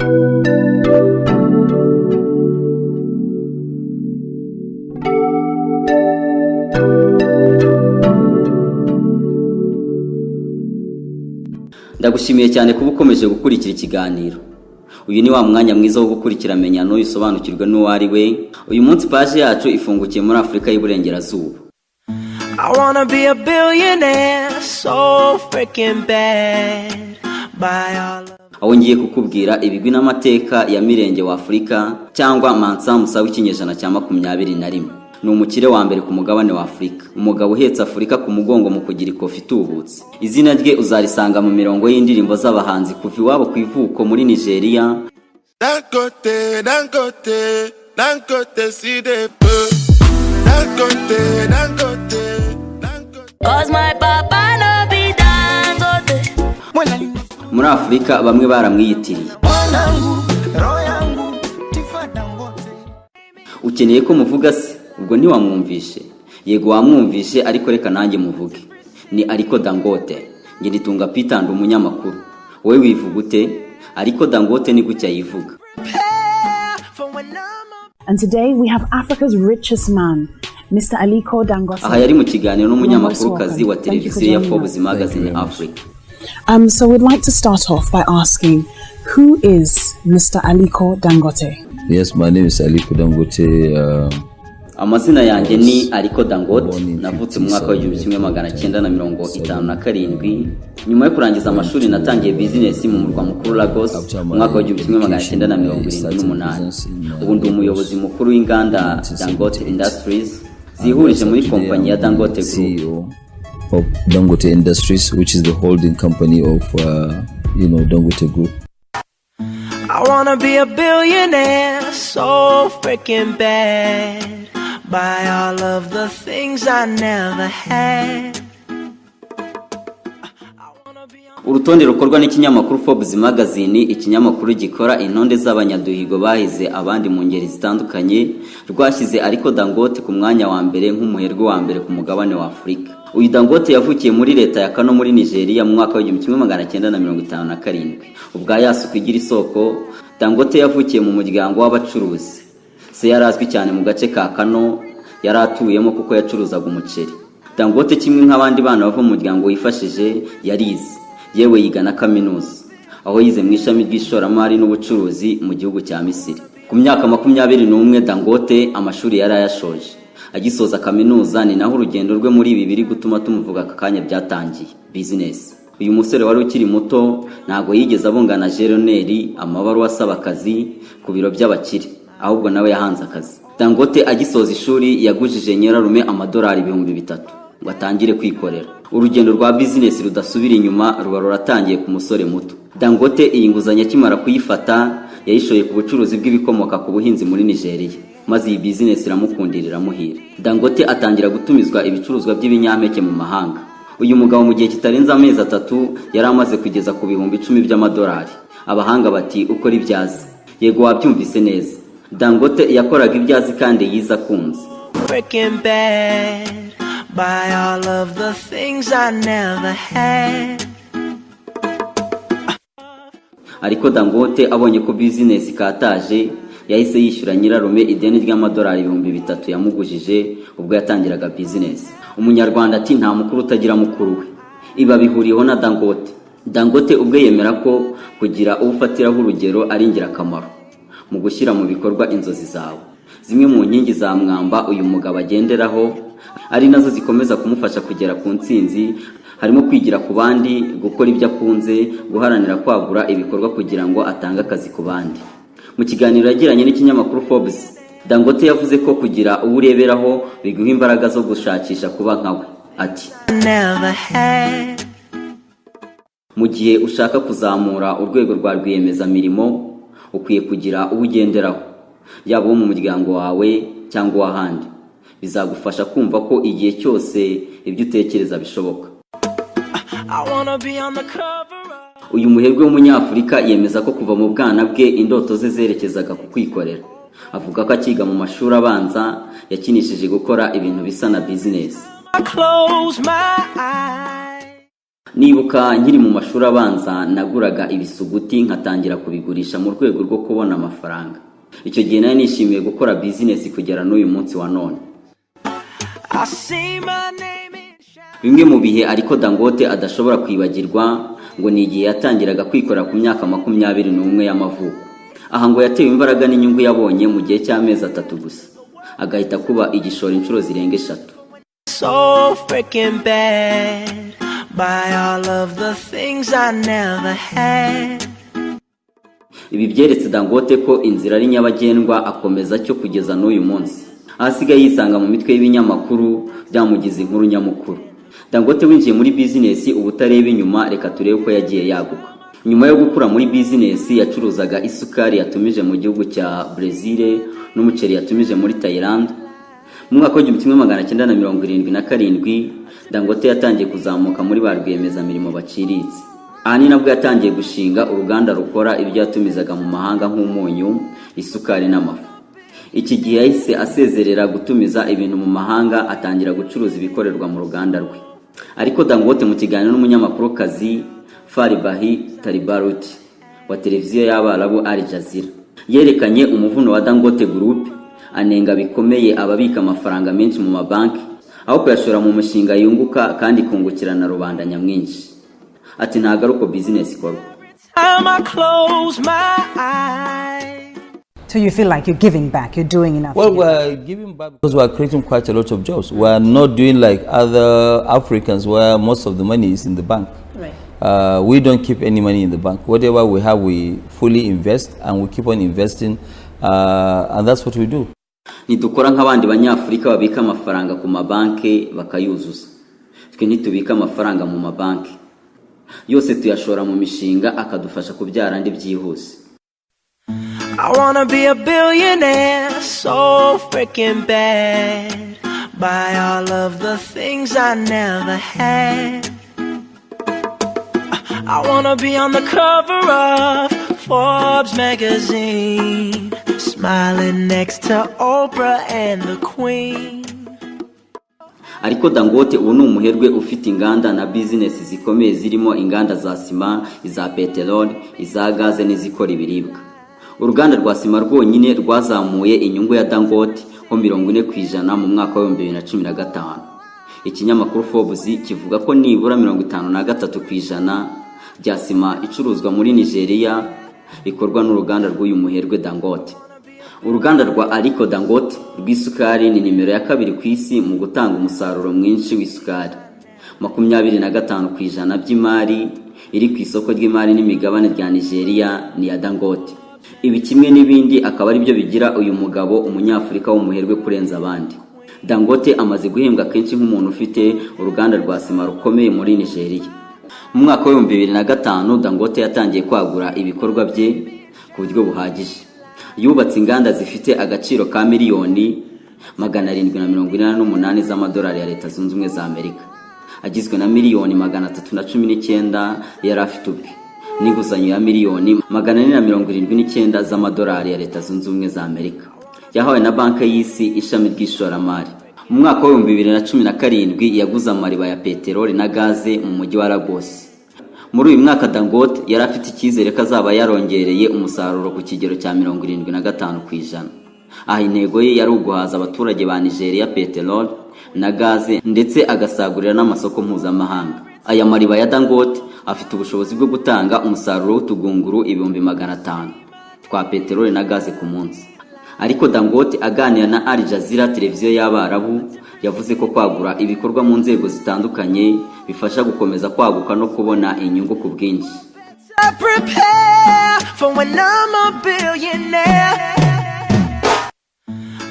Ndagushimiye cyane kuba ukomeje gukurikira ikiganiro. Uyu ni wa mwanya mwiza wo gukurikira menya no isobanukirwa n'uwo ariwe. Uyu munsi page yacu ifungukiye muri Afurika y'Iburengerazuba. I wanna be a billionaire so freaking bad by all of... Aho ngiye kukubwira ibigwi n'amateka ya mirenge wa Afurika cyangwa Mansa Musa w'ikinyejana cya 21. Ni umukire wa mbere ku mugabane wa Afurika. Umugabo uhetse Afurika ku mugongo mu kugira ikofi itubutse. Izina rye uzarisanga mu mirongo y'indirimbo z'abahanzi kuva iwabo ku ivuko muri Nigeria. Dangote, Dangote, Dangote si de peu. Dangote, Dangote, Dangote. 'Cause my papa no be Dangote. Muri Afurika bamwe baramwiyitiriye. Ukeneye ko muvuga se? Ubwo ntiwamwumvishe. Yego wamwumvishe ariko reka nanjye muvuge. Ni Aliko Dangote. Nge nditunga Peter umunyamakuru. Wowe wivuga ute? Aliko Dangote ni gutya yivuga. And today we have Africa's richest man, Mr. Aliko Dangote. Aha yari mu kiganiro n'umunyamakuru kazi wa televiziyo ya Forbes magazine Africa. So we'd like to start off by asking, who is Mr. Aliko Dangote? Yes, my name is Aliko Dangote. Amazina yanjye ni Aliko Dangote. Navutse mu mwaka wa 1957. Nyuma yo kurangiza amashuri natangiye business mu murwa mukuru Lagos mu mwaka wa 1978. Ubu ndi umuyobozi mukuru w'inganda Dangote Industries zihurije muri kompanyi ya Dangote Group. Of Dangote Industries, which is the holding company of Dangote Group. I wanna be a billionaire so freaking bad by all of the things I never had. Urutonde rukorwa n'ikinyamakuru Forbes magazine, ikinyamakuru gikora intonde z'abanyaduhigo bahize abandi mu ngeri zitandukanye, rwashyize Aliko Dangote ku mwanya wa mbere nk'umuherwe wa mbere ku mugabane wa Afurika. Uyu Dangote yavukiye muri leta ya Kano muri Nigeria mu mwaka wa 1957. Ubwa yasuka igira isoko, Dangote yavukiye mu muryango w'abacuruzi. Se yarazwi cyane mu gace ka Kano yaratuyemo kuko yacuruzaga umuceri. Dangote kimwe nk'abandi bana bava mu muryango wifashije yarize, yewe yiga na kaminuza, aho yize mu ishami ry'ishoramari n'ubucuruzi mu gihugu cya Misiri. Ku myaka 21 Dangote amashuri yari ayashoje. Agisoza kaminuza ni naho urugendo rwe muri ibi biri gutuma tumuvuga akanya byatangiye business. Uyu musore wari ukiri muto ntago yigeze abongana jeroneri amabaruwa asaba akazi ku biro by'abakire, ahubwo nawe yahanze akazi. Dangote agisoza ishuri yagujije nyirarume amadolari 3,000 ngo atangire kwikorera. Urugendo rwa business rudasubira inyuma ruba ruratangiye ku musore muto. Dangote iyi nguzanyo akimara kuyifata yayishoye ku bucuruzi bw'ibikomoka ku buhinzi muri Nigeria, maze iyi business iramukundirira muhira. Dangote atangira gutumizwa ibicuruzwa by'ibinyampeke mu mahanga. Uyu mugabo mu gihe kitarenze amezi 3 yari amaze kugeza ku bihumbi 10 by'amadolari. Abahanga bati ukora ibyazi. Yego wabyumvise neza. Dangote yakoraga ibyazi kandi yiza kunze. Freaking bad by all of the things I never had. Ariko Dangote abonye ko business kataje yahise yishyura nyirarume ideni ry'amadolari 3,000 yamugujije ubwo yatangiraga business. Umunyarwanda ati nta mukuru utagira mukuru we. Iba bihuriyeho na Dangote. Dangote ubwe yemera ko kugira ubufatiraho urugero ari ingirakamaro mu gushyira mu bikorwa inzozi zawe. Zimwe mu nkingi za mwamba uyu mugabo agenderaho ari nazo zikomeza kumufasha kugera ku ntsinzi, harimo kwigira ku bandi, gukora ibyo akunze, guharanira kwagura ibikorwa kugira ngo atange akazi ku bandi. Mu kiganiro yagiranye n'ikinyamakuru Forbes, Dangote yavuze ko kugira ubureberaho biguha imbaraga zo gushakisha kuba nkawe. Ati mu gihe ushaka kuzamura urwego rwa rwiyemezamirimo ukwiye kugira ubugenderaho, yaba mu muryango wawe cyangwa ahandi. Bizagufasha kumva ko igihe cyose ibyo utekereza bishoboka. Uyu muherwe w'umunyafurika yemeza ko kuva mu bwana bwe indoto ze zerekezaga ku kwikorera. Avuga ko akiga mu mashuri abanza yakinishije gukora ibintu bisa na business. Nibuka nkiri mu mashuri abanza naguraga ibisuguti nkatangira kubigurisha mu rwego rwo kubona amafaranga. Icyo gihe nari nishimiye gukora business kugera n'uyu munsi wa none. Bimwe mu bihe Aliko Dangote adashobora kwibagirwa ngo ni igihe yatangiraga kwikorera ku myaka 21 y'amavuko. Aha ngo yatewe imbaraga n'inyungu yabonye mu gihe cy'amezi 3 gusa, agahita kuba igishoro inshuro zirenga 3. So freaking bad by all of the things I never had. Ibi byeretse Dangote ko inzira ari nyabagendwa akomeza cyo kugeza n'uyu munsi. Ahasigaye yisanga mu mitwe y'ibinyamakuru byamugize inkuru nyamukuru. Dangote winjiye muri business ubutareba inyuma, reka turebe uko yagiye yaguka. Nyuma yo gukura muri business yacuruzaga isukari yatumije mu gihugu cya Brazil n'umuceri yatumije muri Thailand. Mu mwaka wa 1977 Dangote yatangiye kuzamuka muri ba rwiyemezamirimo baciriritse. Aha ni nabwo yatangiye gushinga uruganda rukora ibyo yatumizaga mu mahanga nk'umunyu, isukari n'amafu. Iki gihe yahise asezerera gutumiza ibintu mu mahanga, atangira gucuruza ibikorerwa mu ruganda rwe. Aliko Dangote mu kiganiro n'umunyamakuru kazi Faribahi Taribaruti wa televiziyo y'Abarabu Al Jazeera yerekanye umuvuno wa Dangote Group, anenga bikomeye ababika amafaranga menshi mu mabanki aho kuyashora mu mushinga yunguka kandi kungukirana rubanda nyamwinshi. Ati nagaruko business ikorwa. So you feel like you're giving back, you're doing enough? Well, we're giving back because we're creating quite a lot of jobs. We're not doing like other Africans where most of the money is in the bank. Right. We don't keep any money in the bank. Whatever we have, we fully invest and we keep on investing, and that's what we do. Nidukora nk'abandi banyafurika babika amafaranga ku mabanki bakayuzuza. Twe nitubika amafaranga mu mabanki. Yose tuyashora mu mishinga akadufasha kubyara andi byihuse. I wanna be a billionaire so freaking bad by all of the things I never had. I wanna be on the cover of Forbes magazine, smiling next to Oprah and the Queen. Aliko Dangote ubu ni umuherwe ufite inganda na business zikomeye zirimo inganda za sima, iza peteroli, iza gaze n'izikora ibiribwa. Uruganda rwa sima rwonyine rwazamuye inyungu ya Dangote ho 40% mu mwaka wa 2015. Ikinyamakuru Forbes kivuga ko nibura 53% bya sima icuruzwa muri Nigeria ikorwa n'uruganda rw'uyu muherwe Dangote. Uruganda rwa Aliko Dangote rw'isukari ni nimero ya 2 ku isi mu gutanga umusaruro mwinshi w'isukari. 25% by'imari iri ku isoko ry'imari n'imigabane rya Nigeria ni ya Dangote. Ibi kimwe n'ibindi akaba ari byo bigira uyu mugabo umunyafurika w'umuherwe kurenza abandi. Dangote amaze guhembwa kenshi nk'umuntu ufite uruganda rwa sima rukomeye muri Nigeria. Mu mwaka wa 2005 Dangote yatangiye kwagura ibikorwa bye ku buryo buhagije. Yubatse inganda zifite agaciro ka miliyoni 748 z'amadolari ya Leta Zunze Ubumwe za Amerika, agizwe na miliyoni 319 yari afite ubwe, n'inguzanyo ya miliyoni 479 z'amadolari ya Leta Zunze Ubumwe za Amerika yahawe na banki y'isi ishami ry'ishoramari. Mu mwaka wa 2017 yaguze amariba ya peteroli na gaze mu mujyi wa Lagos. Muri uyu mwaka Dangote yari afite icyizere ko azaba yarongereye umusaruro ku kigero cya 75%. Aha intego ye yari uguhaza abaturage ba Nigeria peteroli na gaze ndetse agasagurira n'amasoko mpuzamahanga. Aya mariba ya Dangote afite ubushobozi bwo gutanga umusaruro w'utugunguru 500 twa peteroli na gaze ku munsi. Aliko Dangote aganira na Al Jazeera televiziyo y'Abarabu yavuze ko kwagura ibikorwa mu nzego zitandukanye bifasha gukomeza kwaguka no kubona inyungu ku bwinshi.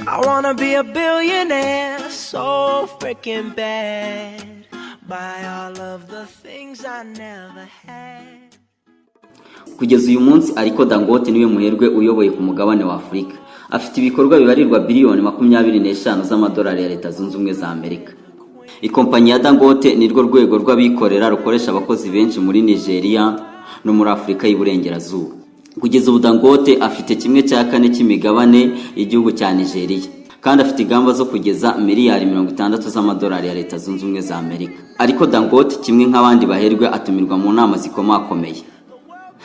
I wanna be a billionaire so freaking bad by all of the things I never had. Kugeza uyu munsi Aliko Dangote niwe muherwe uyoboye ku mugabane wa Afurika. Afite ibikorwa bibarirwa biliyoni 25 z'amadolari ya Leta Zunze Ubumwe za Amerika. Ikompanyi ya Dangote ni rwo rwego rw'abikorera rukoresha abakozi benshi muri Nigeria no muri Afurika y'Iburengerazuba. Kugeza ubu Dangote afite 1/4 cy'imigabane igihugu cya Nigeria. kandi afite ingamba zo kugeza miliyari 60 z'amadolari ya Leta Zunze Ubumwe za Amerika. Aliko Dangote kimwe nk'abandi baherwe atumirwa mu nama zikomakomeye.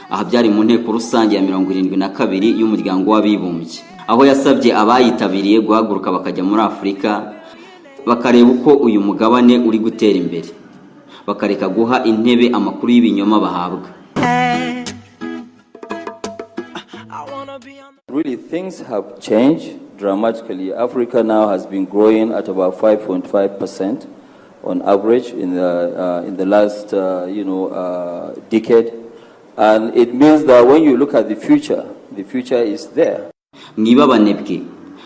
Aha byari mu nteko rusange ya 72 y'umuryango w'abibumbye, aho yasabye abayitabiriye guhaguruka bakajya muri Afurika bakareba uko uyu mugabane uri gutera imbere, bakareka guha intebe amakuru y'ibinyoma bahabwa. Really, things have changed dramatically. Africa now has been growing at about 5.5% on average in the last decade, and it means that when you look at the future is there. Niba banebwe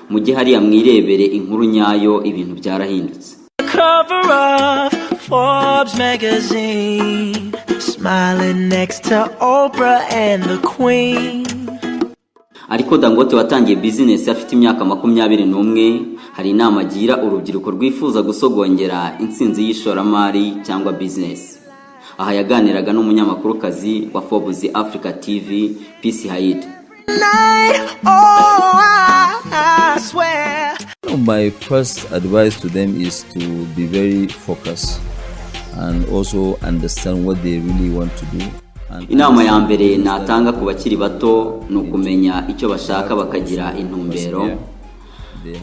mujye hariya mwirebere inkuru nyayo, ibintu byarahindutse. Cover of Forbes magazine, smiling next to Oprah and the Queen. Aliko Dangote watangiye business afite imyaka 21, hari inama agira urubyiruko rwifuza gusogongera intsinzi y'ishoramari cyangwa business. Aha yaganiraga n'umunyamakuru kazi wa Forbes Africa TV, PC Haid. My first advice to them is to be very focused and also understand what they really want to do. Inama ya mbere natanga ku bakiri bato no kumenya icyo bashaka bakagira intumbero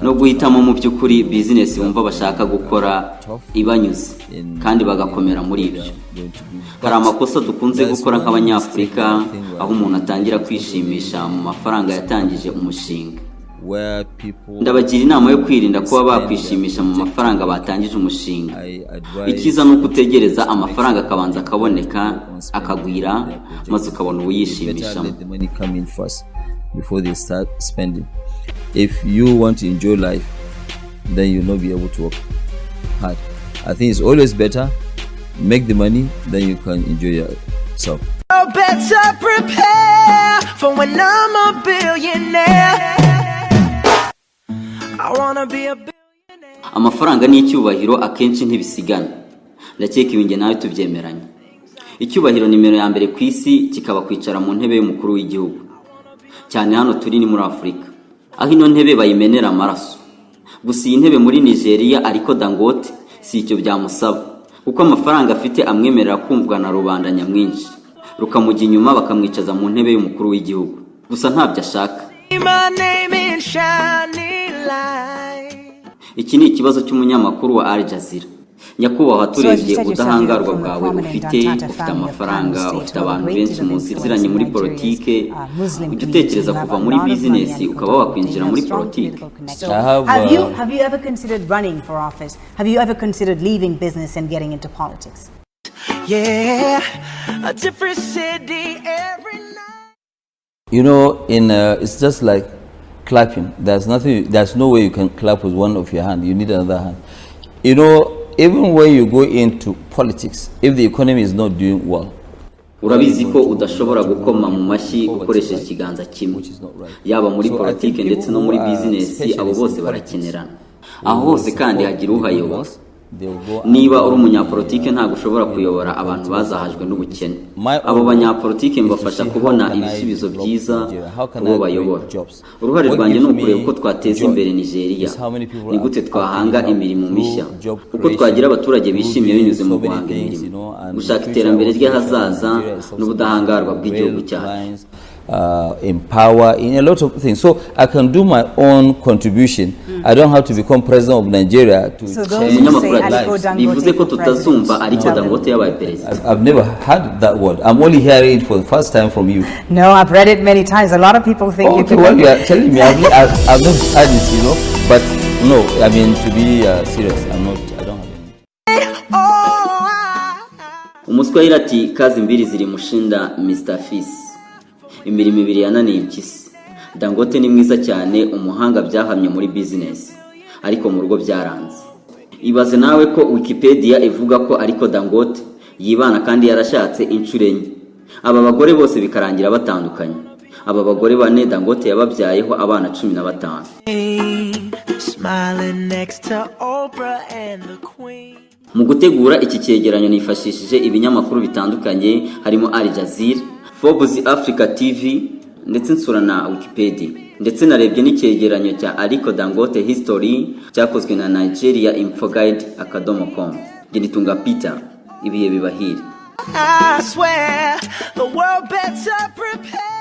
no guhitamo mu by'ukuri business bumva bashaka gukora ibanyuze kandi bagakomera muri ibyo. Hari amakosa dukunze gukora nk'abanyafurika, aho umuntu atangira kwishimisha mu mafaranga yatangije umushinga. Ndabagira inama yo kwirinda kuba bakwishimisha mu mafaranga batangije umushinga. Ikiza no kutegereza amafaranga akabanza akaboneka akagwira maze ukabona uyishimishamo. Before they start spending. If you want to enjoy life, then you'll not be able to work hard. I think it's always better make the money, then you can enjoy yourself. Better prepare for when I'm a billionaire. I wanna be a billionaire. Amafaranga ni icyubahiro akenshi ntibisigana. Ndakeka ibinge nawe tubyemeranye. Icyubahiro nimero ya mbere ku isi kikaba kwicara mu ntebe y'umukuru w'igihugu. Cyane hano turi ni muri Afurika, aho ino ntebe bayimenera amaraso. Gusa iyi ntebe muri Nigeria Aliko Dangote si icyo byamusaba, kuko amafaranga afite amwemerera kumvwa na rubanda nyamwinshi, rukamujya inyuma bakamwicaza mu ntebe y'umukuru w'igihugu. Gusa ntabyo ashaka. Iki ni ikibazo cy'umunyamakuru wa Al Jazeera. Nyakubahwa turebye ubudahangarwa bwawe ufite amafaranga, ufite abantu benshi muziranye muri politike, ujya utekereza kuva muri business ukaba wakwinjira muri politike. Have you ever considered running for office? Have you ever considered leaving business and getting into politics? Yeah, a different city every night. You know, it's just like clapping. There's no way you can clap with one of your hand. You need another hand. You know, even when you go into politics, if the economy is not doing well, urabizi ko udashobora gukoma mu mashyi ukoresheje ikiganza kimwe, yaba muri politike ndetse no muri business, abo bose barakenerana. Aho hose kandi hagira uhayoba. Niba uri umunyapolitike ntabwo ushobora kuyobora abantu bazahajwe n'ubukene. Abo banyapolitike mbafasha kubona ibisubizo byiza uwo bayobora. Uruhare rwanjye ni ukureba uko twateza imbere Nigeria, ni gute twahanga imirimo mishya, uko twagira abaturage bishimiye binyuze mu guhanga imirimo, gushaka iterambere ry'ahazaza n'ubudahangarwa bw'igihugu cyacu. Empower in a lot of things, so I can do my own contribution. I don't have to become president of Nigeria to change lives. Bivuze ko tutazumva Aliko Dangote yabaye president. I've never heard that word. I'm only hearing it for the first time from you. No, I've read it many times. A lot of people think okay, well, you are telling me I've not heard it, you know. But no, I mean, to be serious, I don't have any. Umuswahili ati kazi mbili zilimushinda Mr. Fis. Imirimo ibiri yananiye impyisi. Dangote ni mwiza cyane, umuhanga byahamye muri business, ariko mu rugo byaranze. Ibaze nawe ko Wikipedia ivuga ko Aliko Dangote yibana kandi yarashatse inshuro enye. Aba bagore bose bikarangira batandukanye. Aba bagore bane Dangote yababyayeho abana 15. Mu gutegura iki cyegeranyo nifashishije ibinyamakuru bitandukanye harimo Al Jazeera, Forbes Africa TV ndetse nsura na Wikipedia, ndetse narebye n'icyegeranyo cya Aliko Dangote History cyakozwe na Nigeria infoguide.com. Genitunga Peter, ibihe bibahire. I swear the world better prepare.